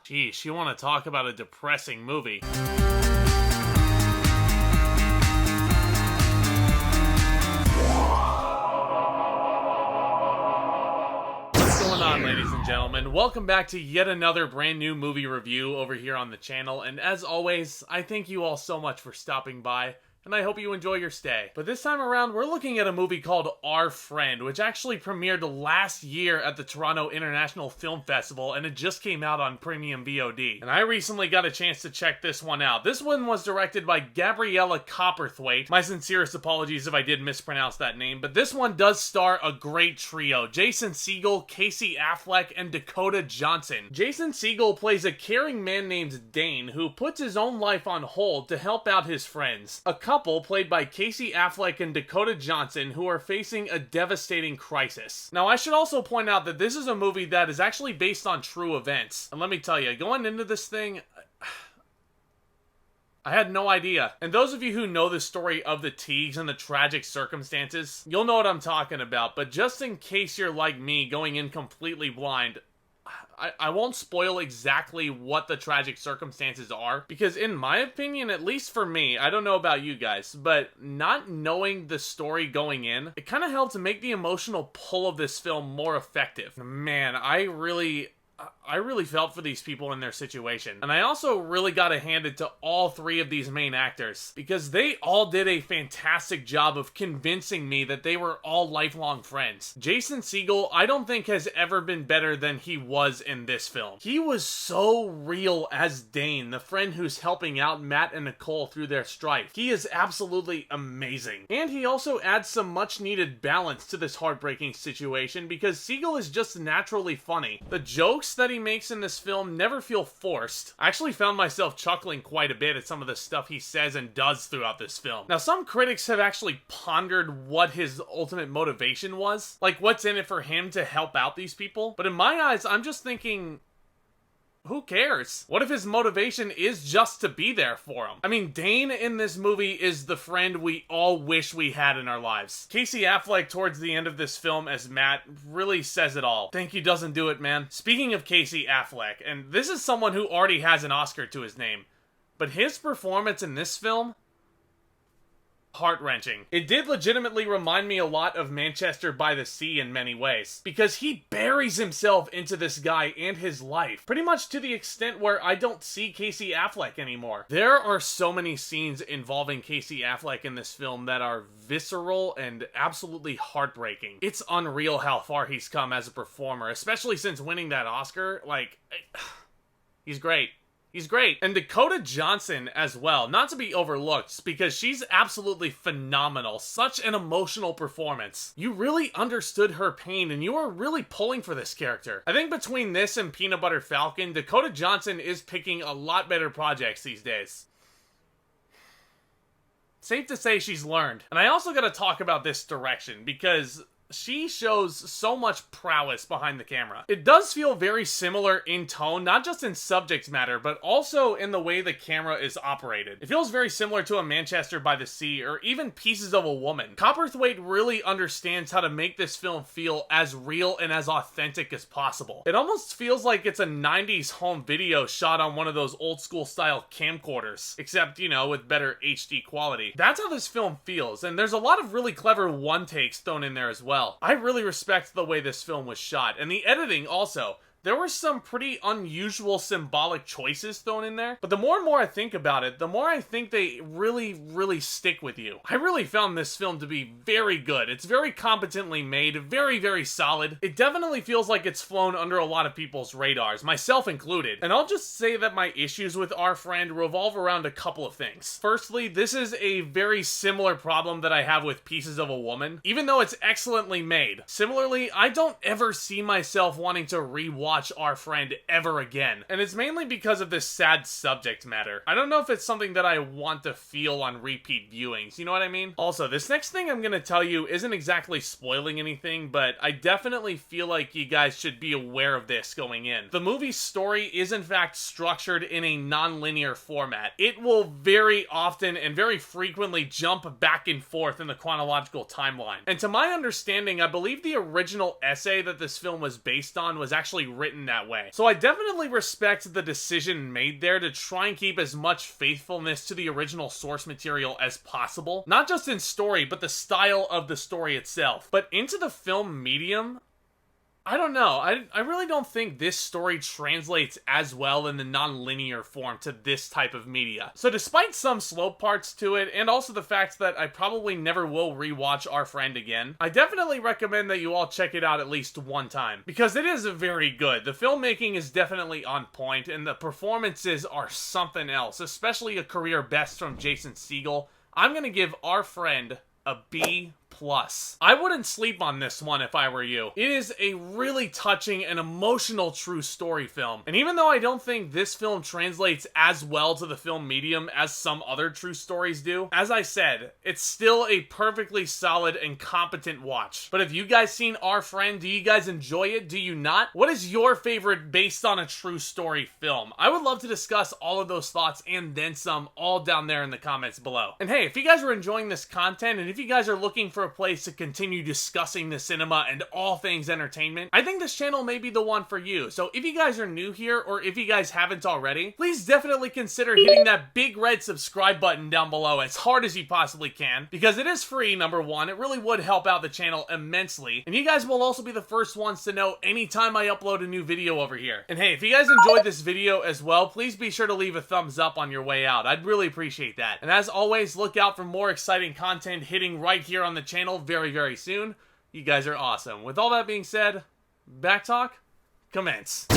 Geez, you want to talk about a depressing movie. What's going on, ladies and gentlemen? Welcome back to yet another brand new movie review over here on the channel, and as always, I thank you all so much for stopping by, and I hope you enjoy your stay. But this time around, we're looking at a movie called Our Friend, which actually premiered last year at the Toronto International Film Festival, and it just came out on premium VOD. And I recently got a chance to check this one out. This one was directed by Gabriela Cowperthwaite. My sincerest apologies if I did mispronounce that name, but this one does star a great trio: Jason Segel, Casey Affleck, and Dakota Johnson. Jason Segel plays a caring man named Dane who puts his own life on hold to help out his friends. A couple played by Casey Affleck and Dakota Johnson who are facing a devastating crisis. Now, I should also point out that this is a movie that is actually based on true events. And let me tell you, going into this thing, I had no idea. And those of you who know the story of the Teagues and the tragic circumstances, you'll know what I'm talking about. But just in case you're like me, going in completely blind, I won't spoil exactly what the tragic circumstances are, because in my opinion, at least for me, I don't know about you guys, but not knowing the story going in, it kind of helped make the emotional pull of this film more effective. Man, I really felt for these people in their situation. And I also really gotta hand it to all three of these main actors, because they all did a fantastic job of convincing me that they were all lifelong friends. Jason Segel, I don't think has ever been better than he was in this film. He was so real as Dane, the friend who's helping out Matt and Nicole through their strife. He is absolutely amazing. And he also adds some much needed balance to this heartbreaking situation, because Segel is just naturally funny. The jokes that he makes in this film never feel forced. I actually found myself chuckling quite a bit at some of the stuff he says and does throughout this film. Now, some critics have actually pondered what his ultimate motivation was, like what's in it for him to help out these people. But in my eyes, I'm just thinking, who cares? What if his motivation is just to be there for him? I mean, Dane in this movie is the friend we all wish we had in our lives. Casey Affleck towards the end of this film as Matt really says it all. Thank you doesn't do it, man. Speaking of Casey Affleck, and this is someone who already has an Oscar to his name, but his performance in this film, heart-wrenching. It did legitimately remind me a lot of Manchester by the Sea in many ways, because he buries himself into this guy and his life, pretty much to the extent where I don't see Casey Affleck anymore. There are so many scenes involving Casey Affleck in this film that are visceral and absolutely heartbreaking. It's unreal how far he's come as a performer, especially since winning that Oscar. Like, he's great. He's great. And Dakota Johnson as well, not to be overlooked, because she's absolutely phenomenal. Such an emotional performance. You really understood her pain, and you were really pulling for this character. I think between this and Peanut Butter Falcon, Dakota Johnson is picking a lot better projects these days. Safe to say she's learned. And I also gotta talk about this direction, because she shows so much prowess behind the camera. It does feel very similar in tone, not just in subject matter, but also in the way the camera is operated. It feels very similar to a Manchester by the Sea, or even Pieces of a Woman. Cowperthwaite really understands how to make this film feel as real and as authentic as possible. It almost feels like it's a 90s home video shot on one of those old school style camcorders, except, you know, with better HD quality. That's how this film feels, and there's a lot of really clever one-takes thrown in there as well. I really respect the way this film was shot, and the editing also. There were some pretty unusual symbolic choices thrown in there, but the more and more I think about it, the more I think they really stick with you. I really found this film to be very good. It's very competently made, very solid. It definitely feels like it's flown under a lot of people's radars, myself included. And I'll just say that my issues with Our Friend revolve around a couple of things. Firstly, this is a very similar problem that I have with Pieces of a Woman, even though it's excellently made. Similarly, I don't ever see myself wanting to rewatch Our Friend ever again, and it's mainly because of this sad subject matter. I don't know if it's something that I want to feel on repeat viewings, you know what I mean? Also, this next thing I'm gonna tell you isn't exactly spoiling anything, but I definitely feel like you guys should be aware of this going in. The movie's story is in fact structured in a non-linear format. It will very often and very frequently jump back and forth in the chronological timeline. And to my understanding, I believe the original essay that this film was based on was actually written written that way. So I definitely respect the decision made there to try and keep as much faithfulness to the original source material as possible. Not just in story, but the style of the story itself. But into the film medium, I don't know. I really don't think this story translates as well in the non-linear form to this type of media. So despite some slow parts to it, and also the fact that I probably never will rewatch Our Friend again, I definitely recommend that you all check it out at least one time, because it is very good. The filmmaking is definitely on point, and the performances are something else, especially a career best from Jason Segel. I'm gonna give Our Friend a B+. I wouldn't sleep on this one if I were you. It is a really touching and emotional true story film. And even though I don't think this film translates as well to the film medium as some other true stories do, as I said, it's still a perfectly solid and competent watch. But have you guys seen Our Friend? Do you guys enjoy it? Do you not? What is your favorite based on a true story film? I would love to discuss all of those thoughts and then some all down there in the comments below. And hey, if you guys are enjoying this content and if you guys are looking for a place to continue discussing the cinema and all things entertainment, I think this channel may be the one for you. So if you guys are new here, or if you guys haven't already, please definitely consider hitting that big red subscribe button down below as hard as you possibly can, because it is free, number one. It really would help out the channel immensely, and you guys will also be the first ones to know anytime I upload a new video over here. And hey, if you guys enjoyed this video as well, please be sure to leave a thumbs up on your way out. I'd really appreciate that. And as always, look out for more exciting content hitting right here on the channel very, very soon. You guys are awesome. With all that being said, back talk, commence.